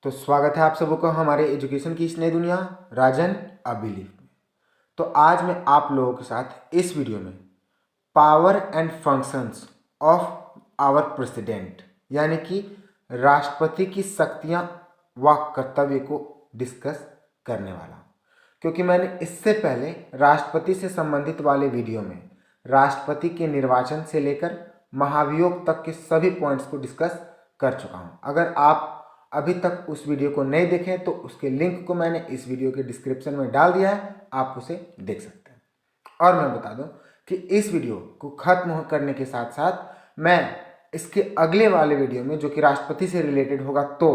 तो स्वागत है आप सबों का हमारे एजुकेशन की इस नई दुनिया राजन अ बिलीफ में। तो आज मैं आप लोगों के साथ इस वीडियो में power and functions of our president यानी कि राष्ट्रपति की शक्तियां व कर्तव्य को डिस्कस करने वाला हूं, क्योंकि मैंने इससे पहले राष्ट्रपति से संबंधित वाले वीडियो में राष्ट्रपति के निर्वाचन से लेकर महाभियोग तक के सभी पॉइंट्स को डिस्कस कर चुका हूं। अगर आप अभी तक उस वीडियो को नहीं देखें तो उसके लिंक को मैंने इस वीडियो के डिस्क्रिप्शन में डाल दिया है, आप उसे देख सकते हैं। और मैं बता दूं कि इस वीडियो को खत्म करने के साथ साथ मैं इसके अगले वाले वीडियो में जो कि राष्ट्रपति से रिलेटेड होगा तो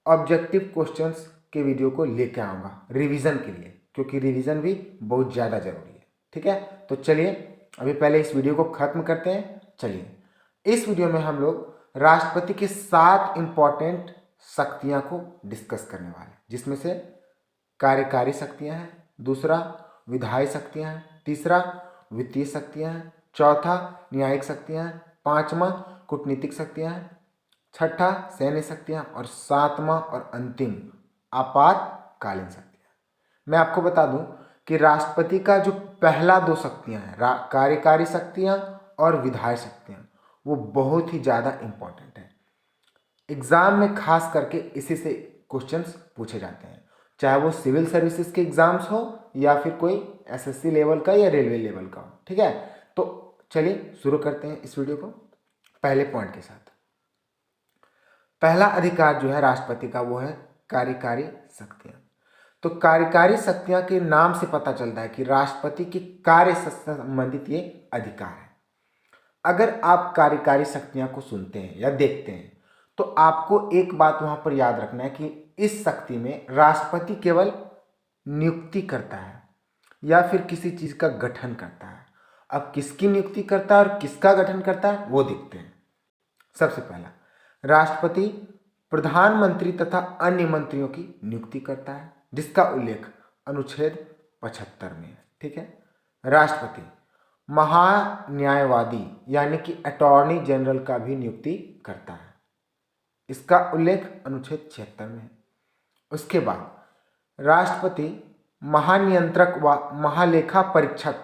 ऑब्जेक्टिव क्वेश्चंस के वीडियो को लेकर आऊँगा रिविज़न के लिए, क्योंकि रिविज़न भी बहुत ज़्यादा ज़रूरी है। ठीक है, तो चलिए अभी पहले इस वीडियो को ख़त्म करते हैं। चलिए इस वीडियो में हम लोग राष्ट्रपति के 7 इंपॉर्टेंट शक्तियां को डिस्कस करने वाले हैं, जिसमें से कार्यकारी शक्तियां हैं, दूसरा विधायी शक्तियां हैं, तीसरा वित्तीय शक्तियां हैं, चौथा न्यायिक शक्तियां हैं, पांचवा कूटनीतिक शक्तियां हैं, छठा सैन्य शक्तियां और सातवां और अंतिम आपातकालीन शक्तियां। मैं आपको बता दूं कि राष्ट्रपति का जो पहला 2 शक्तियां हैं कार्यकारी शक्तियां और विधायी शक्तियां, वो बहुत ही ज़्यादा इंपॉर्टेंट है। एग्ज़ाम में खास करके इसी से क्वेश्चंस पूछे जाते हैं, चाहे वो सिविल सर्विसेज के एग्ज़ाम्स हो या फिर कोई एसएससी लेवल का या रेलवे लेवल का हो। ठीक है, तो चलिए शुरू करते हैं इस वीडियो को पहले पॉइंट के साथ। पहला अधिकार जो है राष्ट्रपति का वो है कार्यकारी शक्तियाँ। तो कार्यकारी शक्तियाँ के नाम से पता चलता है कि राष्ट्रपति के कार्य से संबंधित ये अधिकार है। अगर आप कार्यकारी शक्तियाँ को सुनते हैं या देखते हैं तो आपको एक बात वहां पर याद रखना है कि इस शक्ति में राष्ट्रपति केवल नियुक्ति करता है या फिर किसी चीज का गठन करता है। अब किसकी नियुक्ति करता है और किसका गठन करता है वो देखते हैं। सबसे पहला, राष्ट्रपति प्रधानमंत्री तथा अन्य मंत्रियों की नियुक्ति करता है, जिसका उल्लेख अनुच्छेद 75 में है। ठीक है, राष्ट्रपति महान्यायवादी यानी कि अटॉर्नी जनरल का भी नियुक्ति करता है, इसका उल्लेख अनुच्छेद 76 में है। उसके बाद राष्ट्रपति महानियंत्रक व महालेखा परीक्षक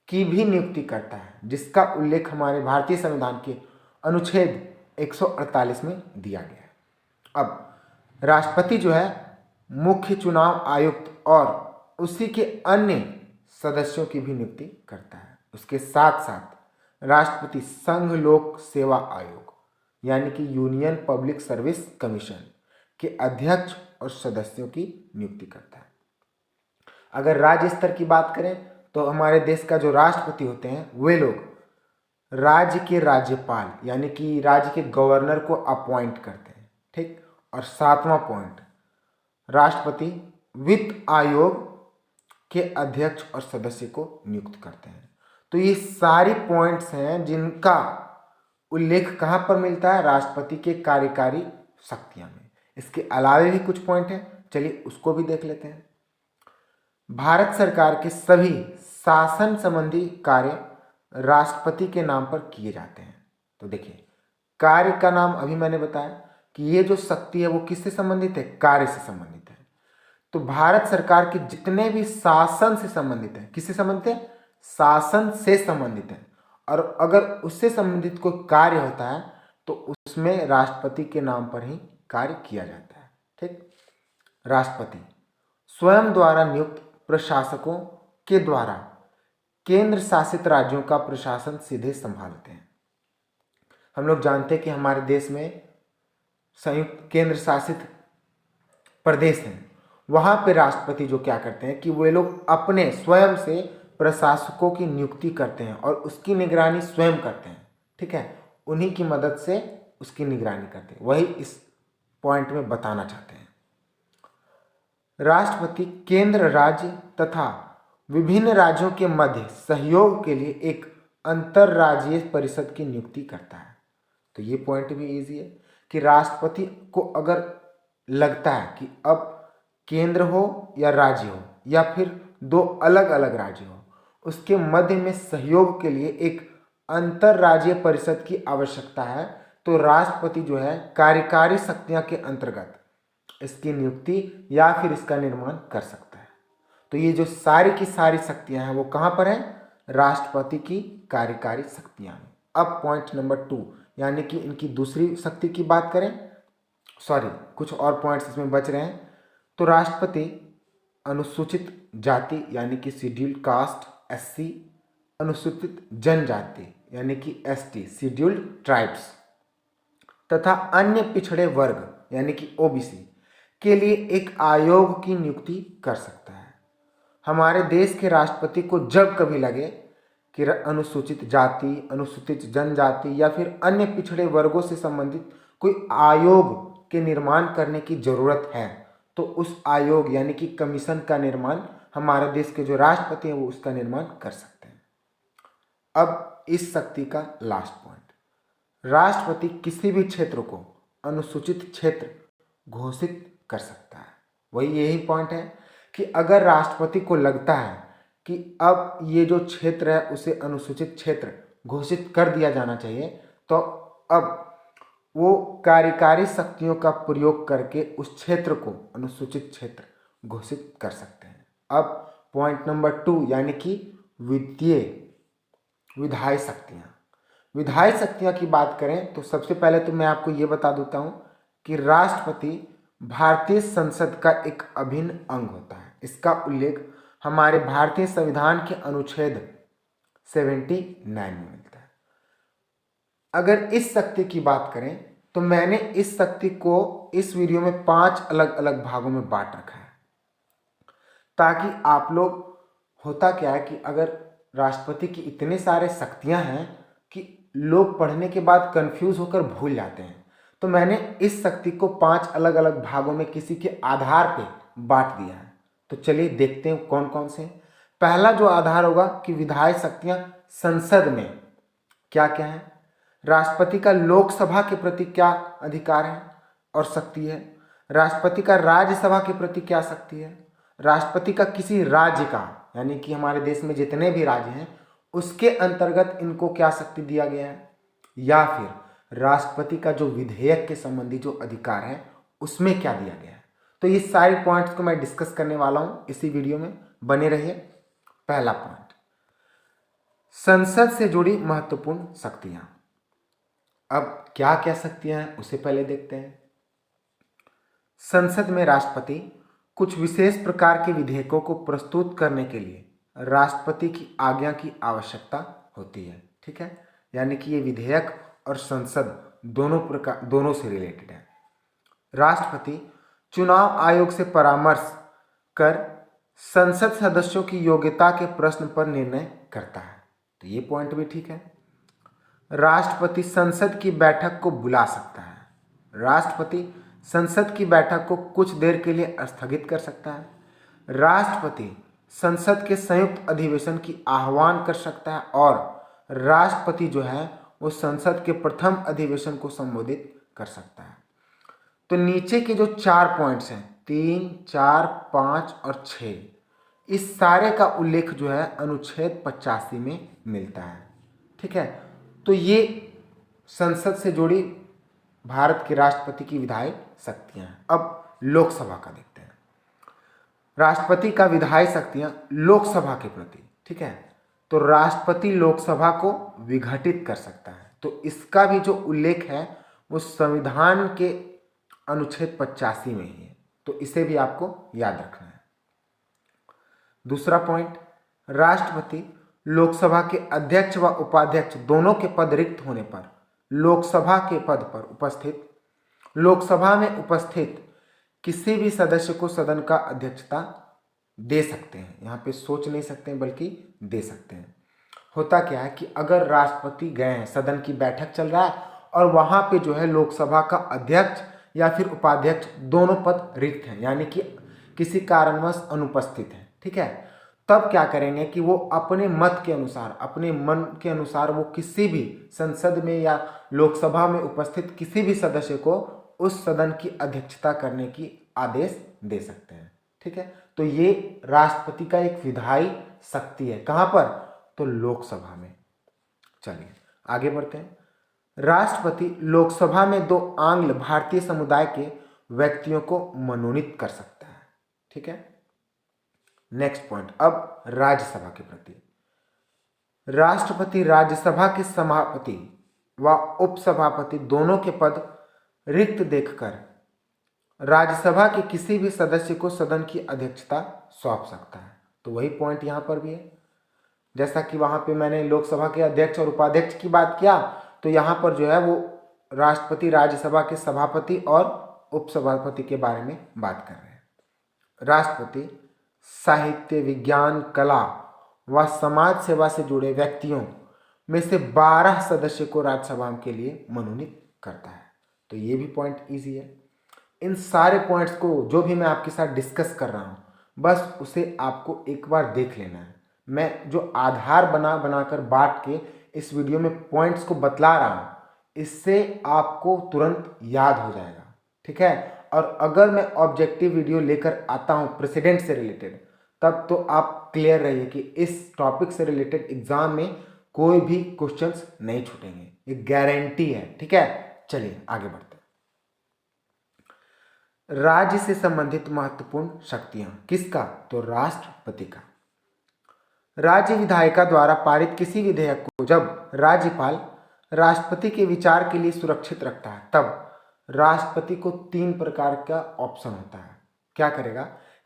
की भी नियुक्ति करता है, जिसका उल्लेख हमारे भारतीय संविधान के अनुच्छेद 148 में दिया गया है। अब राष्ट्रपति जो है मुख्य चुनाव आयुक्त और उसी के अन्य सदस्यों की भी नियुक्ति करता है। उसके साथ साथ राष्ट्रपति संघ लोक सेवा आयोग यानी कि यूनियन पब्लिक सर्विस कमीशन के अध्यक्ष और सदस्यों की नियुक्ति करता है। अगर राज्य स्तर की बात करें तो हमारे देश का जो राष्ट्रपति होते हैं वे लोग राज्य के राज्यपाल यानी कि राज्य के गवर्नर को अपॉइंट करते हैं। ठीक, और 7वां पॉइंट, राष्ट्रपति वित्त आयोग के अध्यक्ष और सदस्य को नियुक्त करते हैं। तो ये सारी पॉइंट्स हैं जिनका उल्लेख कहाँ पर मिलता है, राष्ट्रपति के कार्यकारी शक्तियां में। इसके अलावा भी कुछ पॉइंट हैं, चलिए उसको भी देख लेते हैं। भारत सरकार के सभी शासन संबंधी कार्य राष्ट्रपति के नाम पर किए जाते हैं। तो देखिए, कार्य का नाम अभी मैंने बताया कि ये जो शक्ति है वो किससे संबंधित है, कार्य से संबंधित है। तो भारत सरकार के जितने भी शासन से संबंधित है, किससे संबंधित है, शासन से संबंधित है। और अगर उससे संबंधित कोई कार्य होता है तो उसमें राष्ट्रपति के नाम पर ही कार्य किया जाता है। ठीक, राष्ट्रपति स्वयं द्वारा नियुक्त प्रशासकों के द्वारा केंद्र शासित राज्यों का प्रशासन सीधे संभालते हैं। हम लोग जानते हैं कि हमारे देश में संयुक्त केंद्र शासित प्रदेश हैं, वहां पे राष्ट्रपति जो क्या करते हैं कि वे लोग अपने स्वयं से प्रशासकों की नियुक्ति करते हैं और उसकी निगरानी स्वयं करते हैं। ठीक है, उन्हीं की मदद से उसकी निगरानी करते हैं, वही इस पॉइंट में बताना चाहते हैं। राष्ट्रपति केंद्र, राज्य तथा विभिन्न राज्यों के मध्य सहयोग के लिए एक अंतर्राज्यीय परिषद की नियुक्ति करता है। तो ये पॉइंट भी इजी है कि राष्ट्रपति को अगर लगता है कि अब केंद्र हो या राज्य हो या फिर 2 अलग अलग राज्य हो, उसके मध्य में सहयोग के लिए एक अंतर्राज्यीय परिषद की आवश्यकता है, तो राष्ट्रपति जो है कार्यकारी शक्तियां के अंतर्गत इसकी नियुक्ति या फिर इसका निर्माण कर सकता है। तो ये जो सारी की सारी शक्तियां हैं वो कहाँ पर हैं? राष्ट्रपति की कार्यकारी शक्तियां में। अब पॉइंट नंबर 2 यानी कि इनकी दूसरी शक्ति की बात करें, सॉरी कुछ और पॉइंट्स इसमें बच रहे हैं। तो राष्ट्रपति अनुसूचित जाति यानी कि शेड्यूल्ड कास्ट SC, अनुसूचित जनजाति यानी कि ST शेड्यूल्ड ट्राइब्स तथा अन्य पिछड़े वर्ग यानी कि OBC के लिए एक आयोग की नियुक्ति कर सकता है। हमारे देश के राष्ट्रपति को जब कभी लगे कि अनुसूचित जाति, अनुसूचित जनजाति या फिर अन्य पिछड़े वर्गों से संबंधित कोई आयोग के निर्माण करने की जरूरत है, तो उस आयोग यानी कि कमीशन का निर्माण हमारे देश के जो राष्ट्रपति हैं वो उसका निर्माण कर सकते हैं। अब इस शक्ति का लास्ट पॉइंट, राष्ट्रपति किसी भी क्षेत्र को अनुसूचित क्षेत्र घोषित कर सकता है। वही यही पॉइंट है कि अगर राष्ट्रपति को लगता है कि अब ये जो क्षेत्र है उसे अनुसूचित क्षेत्र घोषित कर दिया जाना चाहिए, तो अब वो कार्यकारी शक्तियों का प्रयोग करके उस क्षेत्र को अनुसूचित क्षेत्र घोषित कर सकते हैं। अब पॉइंट नंबर 2 यानी कि विधायी शक्तियाँ। विधायी शक्तियाँ की बात करें तो सबसे पहले तो मैं आपको ये बता देता हूँ कि राष्ट्रपति भारतीय संसद का एक अभिन्न अंग होता है। इसका उल्लेख हमारे भारतीय संविधान के अनुच्छेद 79 में मिलता है। अगर इस शक्ति की बात करें तो मैंने इस शक्ति को इस वीडियो में 5 अलग अलग भागों में बांट रखा है, ताकि आप लोग, होता क्या है कि अगर राष्ट्रपति की इतने सारे शक्तियां हैं कि लोग पढ़ने के बाद कंफ्यूज होकर भूल जाते हैं, तो मैंने इस शक्ति को 5 अलग अलग भागों में किसी के आधार पे बांट दिया है। तो चलिए देखते हैं कौन कौन से हैं। पहला जो आधार होगा कि विधायी शक्तियां संसद में क्या क्या है, राष्ट्रपति का लोकसभा के प्रति क्या अधिकार है और शक्ति है, राष्ट्रपति का राज्यसभा के प्रति क्या शक्ति है, राष्ट्रपति का किसी राज्य का यानी कि हमारे देश में जितने भी राज्य हैं उसके अंतर्गत इनको क्या शक्ति दिया गया है, या फिर राष्ट्रपति का जो विधेयक के संबंधी जो अधिकार है उसमें क्या दिया गया है। तो ये सारे पॉइंट्स को मैं डिस्कस करने वाला हूं इसी वीडियो में, बने रहिए। पहला पॉइंट, संसद से जुड़ी महत्वपूर्ण शक्तियां। अब क्या क्या शक्तियां हैं उसे पहले देखते हैं। संसद में राष्ट्रपति कुछ विशेष प्रकार के विधेयकों को प्रस्तुत करने के लिए राष्ट्रपति की आज्ञा की आवश्यकता होती है। ठीक है, यानी कि ये विधेयक और संसद दोनों से रिलेटेड है। राष्ट्रपति चुनाव आयोग से परामर्श कर संसद सदस्यों की योग्यता के प्रश्न पर निर्णय करता है। तो ये पॉइंट भी ठीक है। राष्ट्रपति संसद की बैठक को बुला सकता है। राष्ट्रपति संसद की बैठक को कुछ देर के लिए स्थगित कर सकता है। राष्ट्रपति संसद के संयुक्त अधिवेशन की आह्वान कर सकता है और राष्ट्रपति जो है वो संसद के प्रथम अधिवेशन को संबोधित कर सकता है। तो नीचे के जो 4 पॉइंट्स हैं 3, 4, 5 और 6, इस सारे का उल्लेख जो है अनुच्छेद 85 में मिलता है। ठीक है, तो ये संसद से जुड़ी भारत के राष्ट्रपति की विधायी शक्तियां हैं। अब लोकसभा का देखते हैं। राष्ट्रपति का विधायी शक्तियां लोकसभा के प्रति, ठीक है, तो राष्ट्रपति लोकसभा को विघटित कर सकता है। तो इसका भी जो उल्लेख है वो संविधान के अनुच्छेद 85 में ही है, तो इसे भी आपको याद रखना है। दूसरा पॉइंट, राष्ट्रपति लोकसभा के अध्यक्ष व उपाध्यक्ष दोनों के पद रिक्त होने पर लोकसभा के पद पर लोकसभा में उपस्थित किसी भी सदस्य को सदन का अध्यक्षता दे सकते हैं। यहाँ पे सोच नहीं सकते हैं बल्कि दे सकते हैं। होता क्या है कि अगर राष्ट्रपति गए हैं, सदन की बैठक चल रहा है और वहाँ पे जो है लोकसभा का अध्यक्ष या फिर उपाध्यक्ष दोनों पद रिक्त हैं, यानी कि किसी कारणवश अनुपस्थित हैं, ठीक है, तब क्या करेंगे कि वो अपने मत के अनुसार, अपने मन के अनुसार वो किसी भी संसद में या लोकसभा में उपस्थित किसी भी सदस्य को उस सदन की अध्यक्षता करने की आदेश दे सकते हैं। ठीक है, तो ये राष्ट्रपति का एक विधायी शक्ति है। कहाँ पर? तो लोकसभा में। चलिए आगे बढ़ते हैं। राष्ट्रपति लोकसभा में 2 आंग्ल भारतीय समुदाय के व्यक्तियों को मनोनीत कर सकता है। ठीक है, नेक्स्ट पॉइंट। अब राज्यसभा के प्रति, राष्ट्रपति राज्यसभा के सभापति व उपसभापति दोनों के पद रिक्त देखकर राज्यसभा के किसी भी सदस्य को सदन की अध्यक्षता सौंप सकता है। तो वही पॉइंट यहाँ पर भी है, जैसा कि वहाँ पे मैंने लोकसभा के अध्यक्ष और उपाध्यक्ष की बात किया, तो यहाँ पर जो है वो राष्ट्रपति राज्यसभा के सभापति और उपसभापति के बारे में बात कर रहे हैं। राष्ट्रपति साहित्य, विज्ञान, कला व समाज सेवा से जुड़े व्यक्तियों में से 12 सदस्य को राज्यसभा के लिए मनोनीत करता है। तो ये भी पॉइंट इजी है। इन सारे पॉइंट्स को जो भी मैं आपके साथ डिस्कस कर रहा हूँ, बस उसे आपको एक बार देख लेना है। मैं जो आधार बनाकर बांट के इस वीडियो में पॉइंट्स को बतला रहा हूँ, इससे आपको तुरंत याद हो जाएगा। ठीक है, और अगर मैं ऑब्जेक्टिव वीडियो लेकर आता हूँ प्रेसिडेंट से रिलेटेड, तब तो आप क्लियर रहिए कि इस टॉपिक से रिलेटेड एग्जाम में कोई भी क्वेश्चंस नहीं छूटेंगे, ये गारंटी है। ठीक है, चलिए आगे बढ़ते हैं। राज्य से संबंधित महत्वपूर्ण शक्तियां, किसका? तो राष्ट्रपति का। राज्य विधायिका द्वारा पारित किसी विधेयक को जब राज्यपाल राष्ट्रपति के विचार के लिए सुरक्षित रखता है, तब राष्ट्रपति को 3 प्रकार का ऑप्शन होता है। क्या करेगा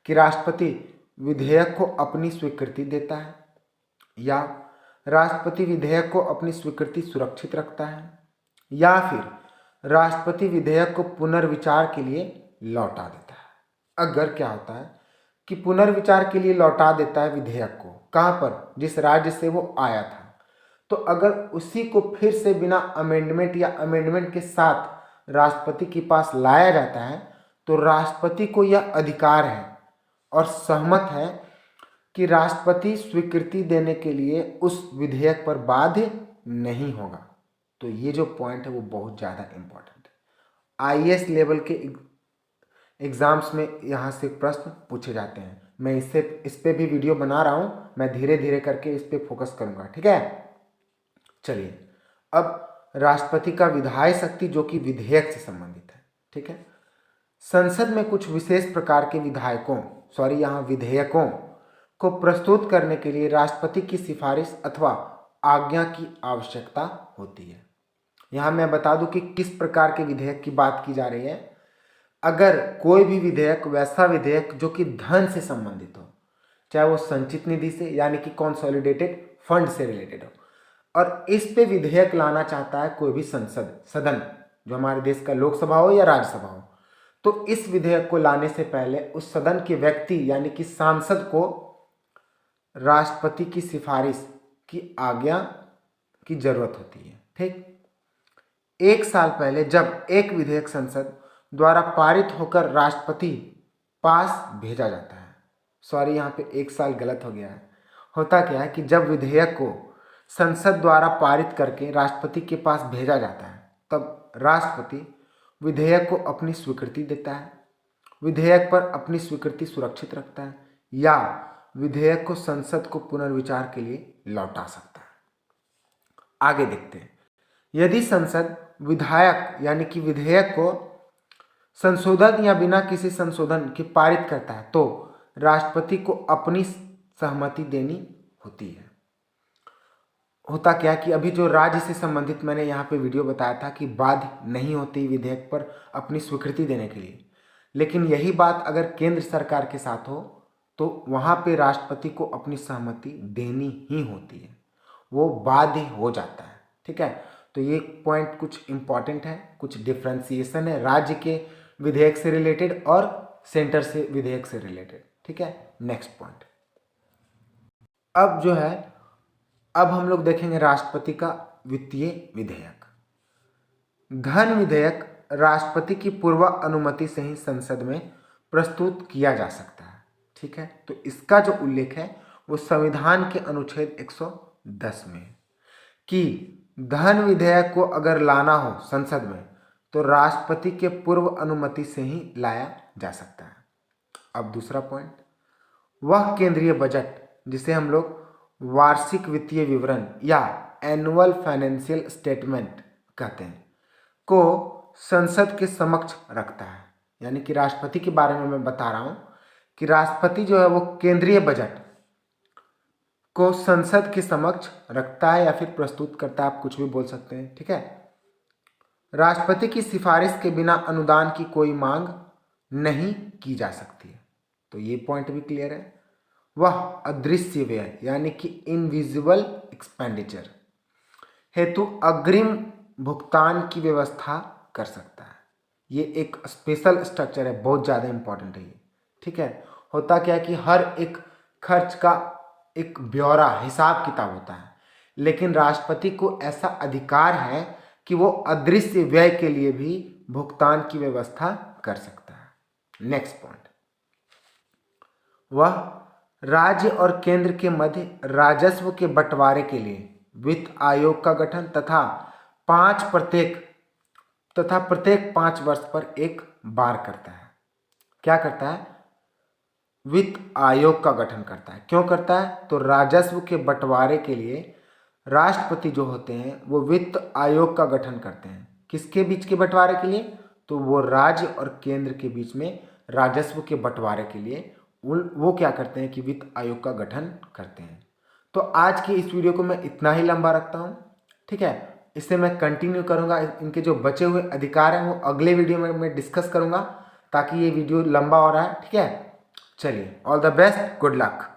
कि राष्ट्रपति विधेयक को अपनी स्वीकृति देता है, या राष्ट्रपति विधेयक को अपनी स्वीकृति सुरक्षित रखता है, या फिर राष्ट्रपति विधेयक को पुनर्विचार के लिए लौटा देता है। अगर क्या होता है कि पुनर्विचार के लिए लौटा देता है विधेयक को, कहाँ पर? जिस राज्य से वो आया था, तो अगर उसी को फिर से बिना अमेंडमेंट या अमेंडमेंट के साथ राष्ट्रपति के पास लाया जाता है, तो राष्ट्रपति को यह अधिकार है और सहमत है कि राष्ट्रपति स्वीकृति देने के लिए उस विधेयक पर बाध्य नहीं होगा। तो ये जो पॉइंट है वो बहुत ज़्यादा इम्पोर्टेंट है। आईएएस लेवल के एग्जाम्स में यहाँ से प्रश्न पूछे जाते हैं। मैं इस पे भी वीडियो बना रहा हूँ, मैं धीरे धीरे करके इस पे फोकस करूँगा। ठीक है, चलिए अब राष्ट्रपति का विधायी शक्ति जो कि विधेयक से संबंधित है। ठीक है, संसद में कुछ विशेष प्रकार के विधेयकों को प्रस्तुत करने के लिए राष्ट्रपति की सिफारिश अथवा आज्ञा की आवश्यकता होती है। यहाँ मैं बता दूं कि किस प्रकार के विधेयक की बात की जा रही है। अगर कोई भी विधेयक, वैसा विधेयक जो कि धन से संबंधित हो, चाहे वो संचित निधि से यानी कि कंसोलिडेटेड फंड से रिलेटेड हो, और इस पे विधेयक लाना चाहता है कोई भी सदन, जो हमारे देश का लोकसभा हो या राज्यसभा हो, तो इस विधेयक को लाने से पहले उस सदन के व्यक्ति यानी कि सांसद को राष्ट्रपति की सिफारिश की आज्ञा की जरूरत होती है। ठीक, 1 साल पहले जब एक विधेयक संसद द्वारा पारित होकर राष्ट्रपति पास भेजा जाता है, यहाँ पे 1 साल गलत हो गया है। होता क्या है कि जब विधेयक को संसद द्वारा पारित करके राष्ट्रपति के पास भेजा जाता है, तब राष्ट्रपति विधेयक को अपनी स्वीकृति देता है, विधेयक पर अपनी स्वीकृति सुरक्षित रखता है, या विधेयक को संसद को पुनर्विचार के लिए लौटा सकता है। आगे देखते हैं। यदि संसद विधेयक को संशोधन या बिना किसी संशोधन के पारित करता है, तो राष्ट्रपति को अपनी सहमति देनी होती है। होता क्या कि अभी जो राज्य से संबंधित मैंने यहाँ पे वीडियो बताया था कि बाध्य नहीं होती विधेयक पर अपनी स्वीकृति देने के लिए, लेकिन यही बात अगर केंद्र सरकार के साथ हो तो वहाँ पे राष्ट्रपति को अपनी सहमति देनी ही होती है, वो बाध्य हो जाता है। ठीक है, तो ये पॉइंट कुछ इंपॉर्टेंट है, कुछ डिफ्रेंसिएशन है राज्य के विधेयक से रिलेटेड और सेंटर से विधेयक से रिलेटेड। ठीक है, नेक्स्ट पॉइंट। अब हम लोग देखेंगे राष्ट्रपति का वित्तीय विधेयक। धन विधेयक राष्ट्रपति की पूर्व अनुमति से ही संसद में प्रस्तुत किया जा सकता है। ठीक है, तो इसका जो उल्लेख है वो संविधान के अनुच्छेद 110 में है कि धन विधेयक को अगर लाना हो संसद में तो राष्ट्रपति के पूर्व अनुमति से ही लाया जा सकता है। अब दूसरा पॉइंट, वह केंद्रीय बजट जिसे हम लोग वार्षिक वित्तीय विवरण या एनुअल फाइनेंशियल स्टेटमेंट कहते हैं, को संसद के समक्ष रखता है। यानी कि राष्ट्रपति के बारे में मैं बता रहा हूँ कि राष्ट्रपति जो है वो केंद्रीय बजट को संसद के समक्ष रखता है या फिर प्रस्तुत करता है, आप कुछ भी बोल सकते हैं, ठीक है। राष्ट्रपति की सिफारिश के बिना अनुदान की कोई मांग नहीं की जा सकती है, तो ये पॉइंट भी क्लियर है। वह अदृश्य व्यय यानी कि इनविजिबल एक्सपेंडिचर हेतु अग्रिम भुगतान की व्यवस्था कर सकता है। ये एक स्पेशल स्ट्रक्चर है, बहुत ज़्यादा इंपॉर्टेंट है ये, ठीक है। होता क्या है कि हर एक खर्च का एक ब्यौरा हिसाब किताब होता है, लेकिन राष्ट्रपति को ऐसा अधिकार है कि वो अदृश्य व्यय के लिए भी भुगतान की व्यवस्था कर सकता है। नेक्स्ट पॉइंट, वह राज्य और केंद्र के मध्य राजस्व के बंटवारे के लिए वित्त आयोग का गठन तथा प्रत्येक 5 वर्ष पर एक बार करता है। क्या करता है? वित्त आयोग का गठन करता है। क्यों करता है? तो राजस्व के बंटवारे के लिए राष्ट्रपति जो होते हैं वो वित्त आयोग का गठन करते हैं। किसके बीच के बंटवारे के लिए? तो वो राज्य और केंद्र के बीच में राजस्व के बंटवारे के लिए वो क्या करते हैं कि वित्त आयोग का गठन करते हैं। तो आज की इस वीडियो को मैं इतना ही लंबा रखता हूँ, ठीक है। इससे मैं कंटिन्यू करूँगा, इनके जो बचे हुए अधिकार हैं वो अगले वीडियो में मैं डिस्कस करूँगा, ताकि ये वीडियो लंबा हो रहा है, ठीक है। चलिए, all the best, good luck.